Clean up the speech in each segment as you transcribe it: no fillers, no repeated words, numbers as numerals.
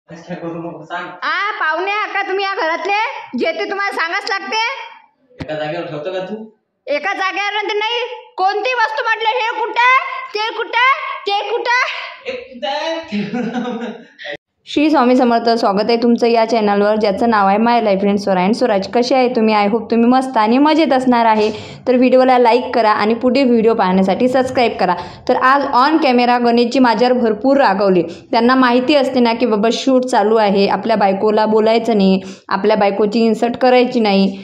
पाहुणे का तुम्ही या घरातले जे ते तुम्हाला सांगाच लागते. एका जागेवर ठेवतो का तू? एका जागेवर नाही, कोणती वस्तू म्हटलं हे कुठं ते कुठं ते कुठं. श्री स्वामी समर्थ. स्वागत आहे तुमचं या चॅनलवर ज्याचं नाव आहे my life friend Swara and Swaraj. कसे आहे तुम्ही? आय होप तुम्ही मस्त आणि मजेत असणार आहे. तर व्हिडिओला लाईक करा आणि पुढे व्हिडिओ पाहण्यासाठी सबस्क्राईब करा. तर आज ऑन कॅमेरा गणेशजी माझ्यावर भरपूर रागवले. त्यांना माहिती असते ना की बाबा शूट चालू आहे, आपल्या बायकोला बोलायचं नाही, आपल्या बायकोची इन्सल्ट करायची नाही.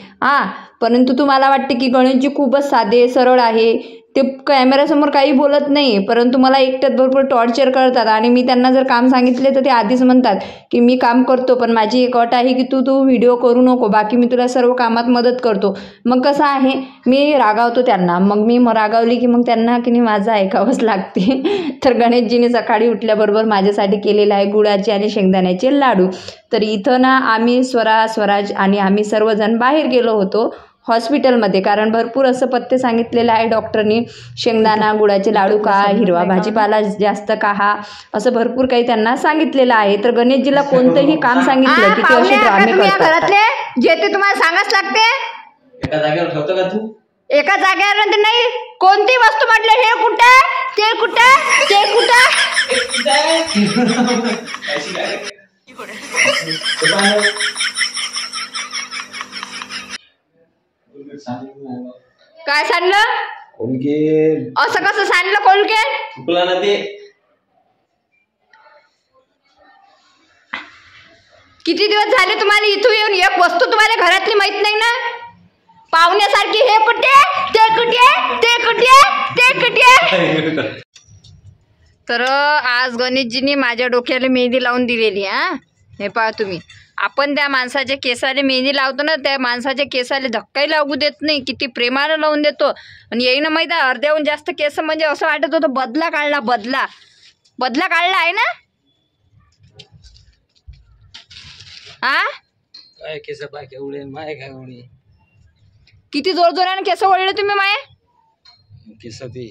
परंतु तुम्हाला वाटते की गणेशजी खूपच साधे सरळ आहे, ते कॅमेऱ्यासमोर काही बोलत नाही, परंतु मला एकट्यात भरपूर टॉर्चर करतात. आणि मी त्यांना जर काम सांगितले तर ते आधीच म्हणतात की मी काम करतो, पण माझी एक अट आहे की तू व्हिडिओ करू नको, बाकी मी तुला सर्व कामात मदत करतो. मग कसं आहे, मी रागावतो त्यांना. मग मी रागावली की मग त्यांना की नाही माझं ऐकावंच लागते. तर गणेशजीने सकाळी उठल्याबरोबर माझ्यासाठी केलेलं आहे गुळाचे आणि शेंगदाण्याचे लाडू. तर इथं ना आम्ही स्वराज आणि आम्ही सर्वजण बाहेर गेलो होतो हॉस्पिटलमध्ये, कारण भरपूर असं पथ्य सांगितलेलं आहे डॉक्टरनी. शेंगदाणा गुळाचे लाडू खा, हिरवा भाजीपाला जास्त खा, असं भरपूर काही त्यांना सांगितलेलं आहे. तर गणेशजीला कोणतंही काम सांगितलं की ते असे ड्रामे करतात. घरातले जे ते तुम्हाला सांगाच लागते. एका जागेवर ठेवतो का तू? एका जागेवर नाही, कोणती वस्तू म्हटलं हे कुठं ते कुठं ते कुठं. काय सांडलं? कोलगेट. असं कसं सांडलं कोलगेट? चुकला ना ते. किती दिवस झाले तुम्हाला इथून येऊन एक वस्तू तुम्हाला घरातली माहित नाही ना? पाहुण्यासारखी हे कुठे ते कुठे ते कुठे ते कुठे. तर आज गणेशजींनी माझ्या डोक्याला मेहंदी लावून दिलेली. हे पहा तुम्ही, आपण त्या माणसाच्या केसाला मेहंदी लावतो ना, त्या माणसाच्या केसाला धक्काही लागू देत नाही, किती प्रेमानं लावून देतो. आणि येईन माहिती आहे, अर्ध्याहून जास्त केस म्हणजे असं वाटत होतं बदला काढला आहे ना. काय केस बाकी उडे माय काय उडे. किती जोरजोराने केस ओढले तुम्ही माय. केस ते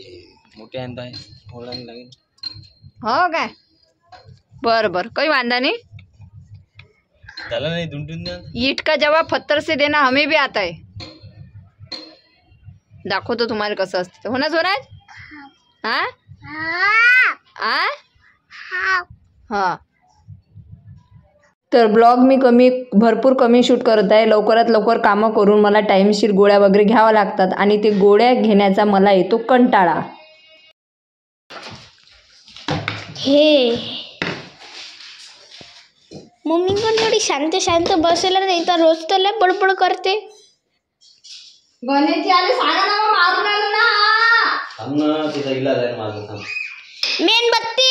मोठे आहे ओढायला लागेल. हो काय? बरं काही वांदा नाही. त्याला नाही दुंडून द्या. ईट का जवाब पत्थर से देना हमें भी आता है. दाखवतो तुम्हाला कसं असतं. हो ना स्वराज? हा. तर ब्लॉग मी भरपूर कमी शूट करत आहे. लवकरात लवकर कामं करून मला टाईमशीर गोळ्या वगैरे घ्याव्या लागतात आणि ते गोळ्या घेण्याचा मला येतो कंटाळा. हे मम्मी पण थोडी शांत शांत बसला नाही तर रोज त्याला बडबड करते. गणेशजी आले, सांगा ना, मारून आलो ना. थांब ना, तिचा इलाज आहे माझा. थांब. मेणबत्ती.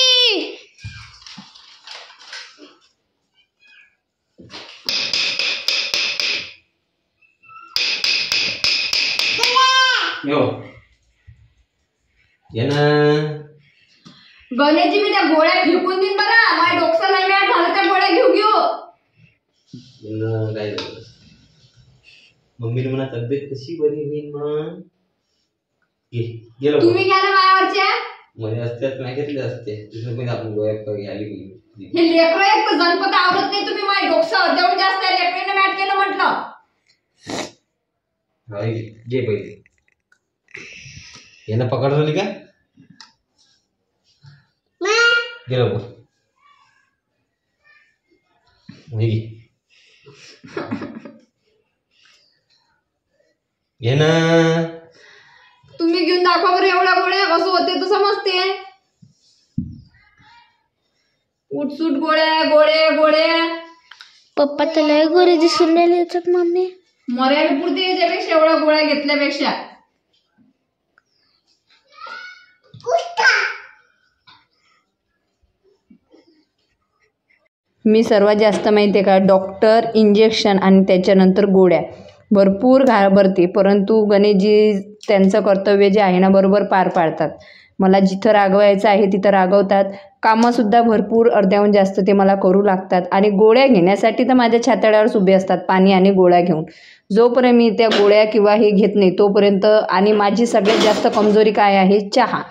यो ये ना गणेशजी, मी त्या गोळ्या फेकून देईन बरं. माझ्या डोक्याला नाही मिळत झालं त्या गोळ्या घेऊ. काय झालं? मम्मीला म्हणा तब्येत कशी बरी होईल मग. गेलो तुम्ही घ्या ना मायावरच्या. मध्ये असत्यात नाही घेतले असते दुसरं पण आपण गोळ्या घ्यायला. हे लेकरं एक गणपती आवडत नाही. तुम्ही माझ्या डोक्यावर देऊन जास्त लेकरीने मॅट केलं म्हटलं. जे पहिले यांना पकड झाली का? गेलो घे ना. तुम्ही घेऊन दाखवा बरं एवढ्या गोळ्या कसं होते तर समजते. उठसूट गोळ्या. पप्पा तर लय गोरे दिसून राहिले येतात मम्मी. मर्यादा पुरते याच्यापेक्षा एवढ्या गोळ्या घेतल्यापेक्षा. मी सर्वात जास्त माहिती आहे का, डॉक्टर, इंजेक्शन आणि त्याच्यानंतर गोळ्या भरपूर घाबरते, परंतु गणेशजी त्यांचं कर्तव्य जे आहे ना बरोबर पार पाडतात. मला जिथं रागवायचं आहे तिथं रागवतात. कामंसुद्धा भरपूर अर्ध्याहून जास्त ते मला करू लागतात. आणि गोळ्या घेण्यासाठी तर माझ्या छातड्यावर उभे असतात पाणी आणि गोळ्या घेऊन. जोपर्यंत मी त्या गोळ्या किंवा हे घेत नाही तोपर्यंत. आणि माझी सगळ्यात जास्त कमजोरी काय आहे, चहा.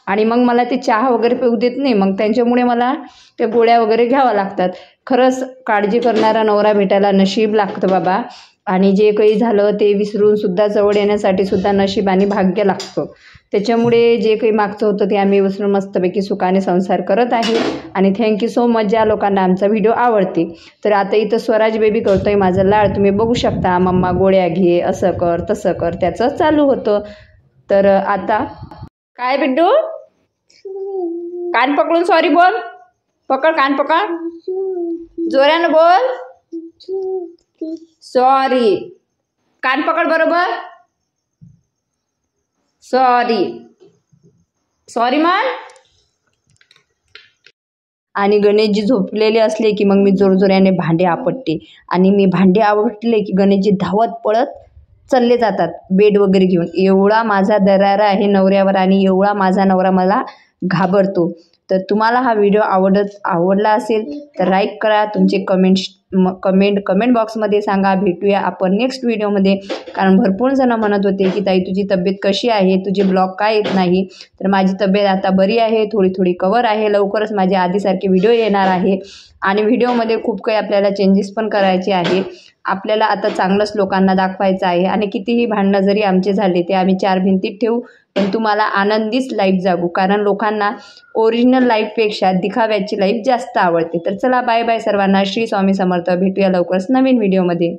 आणि मग मला ते चहा वगैरे पिऊ देत नाही, मग त्यांच्यामुळे मला त्या गोळ्या वगैरे घ्याव्या लागतात. खरंच काळजी करणारा नवरा भेटायला नशीब लागतं बाबा. आणि जे काही झालं ते विसरून सुद्धा जवळ येण्यासाठी सुद्धा नशीब आणि भाग्य लागतं. त्याच्यामुळे जे काही मागचं होतं ते आम्ही विसरून मस्तपैकी सुखाने संसार करत आहे. आणि थँक्यू सो मच ज्या लोकांना आमचा व्हिडिओ आवडते. तर आता इथं स्वराज बेबी करतोय माझं लाड, तुम्ही बघू शकता. मम्मा गोळ्या घे, असं कर तसं कर, त्याचं चालू होतं. तर आता काय बिड्डू, कान पकडून सॉरी बोल. पकड, कान पकड, जोरानं बोल. सॉरी, कान पकड बरोबर. सॉरी, सॉरी म्हण. आणि गणेशजी झोपलेले असले की मग मी जोरजोराने भांडे आपटते. आणि मी भांडे आपटले की गणेशजी धावत पळत चालले जातात बेड वगैरे घेऊन. एवढा माझा दरारा आहे नवऱ्यावर आणि एवढा माझा नवरा मला घाबरतो. तर तुम्हाला हा व्हिडिओ आवडला असेल तर लाईक करा, तुमचे कमेंट बॉक्समध्ये सांगा. भेटूया आपण नेक्स्ट व्हिडिओमध्ये. कारण भरपूर जण म्हणत होते की ताई तुझी तब्येत कशी आहे, तुझे ब्लॉग काय येत नाही. तर माझी तब्येत आता बरी आहे, थोडी कवर आहे. लवकरच माझे आधीसारखे व्हिडिओ येणार आहे. आणि व्हिडिओमध्ये खूप काही आपल्याला चेंजेस पण करायचे आहे. आपल्याला आता चांगलंच लोकांना दाखवायचं आहे. आणि कितीही भांडणं जरी आमचे झाले ते आम्ही 4 भिंतीत ठेवू, पण तुम्हाला आनंदीच लाईफ जगू. कारण लोकांना ओरिजिनल लाईफपेक्षा दिखाव्याची लाईफ जास्त आवडते. तर चला बाय बाय सर्वांना. श्री स्वामी समर्थ. भेटूया लवकरच नवीन व्हिडिओमध्ये.